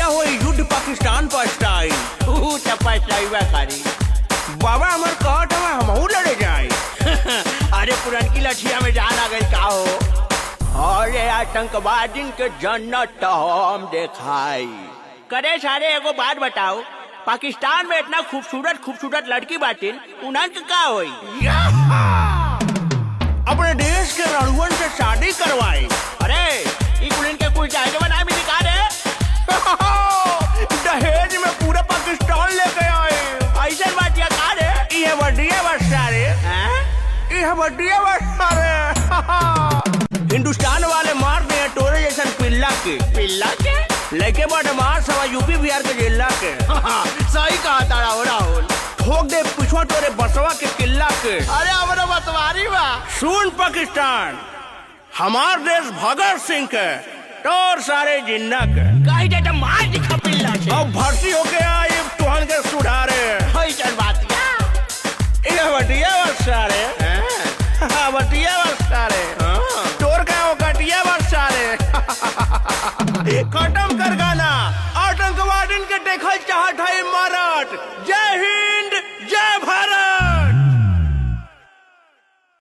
भैया हो युद्ध पाकिस्तान पर स्टाइल करी बाबा हमार कहत हमें हमहू लड़े जाए। अरे पुरनकी लठिया में जान आ गई का हो। अरे आतंकवादी के जन्नत हम देखाई। करे सारे एगो बात बताओ, पाकिस्तान में इतना खूबसूरत खूबसूरत लड़की बाटिन, उन्हन के का होई? अपने देश के लड़ुअन से शादी करवाई। अरे इकुलिन के कुल चाहे बनाए भी दिखा दे। दहेज में पूरा पाकिस्तान लेके आए। ऐसा बात या का रे? ये बढ़िया बात सारे, ये बढ़िया बात सारे। हिंदुस्तान वाले मार दिए टोरे जैसा पिल्ला के लेके बड़ मार सवा यूपी बिहार के जिला के। सही कहा तारा हो राहुल। ठोक दे पिछवा तोरे बसवा के किला के। अरे हमारा बतवारी बा। सुन पाकिस्तान, हमार देश भगत सिंह के टोर सारे जिन्ना के कहीं दे तो मार दिखा पिल्ला से। अब भर्ती होके आई तुहन के सुधारे। ऐसा बात ये बढ़िया बात सारे, बढ़िया बात सारे। टोर का वो घटिया बात सारे। खत्म कर गाना, आतंकवादी के देखल चाहत है इमारत। जय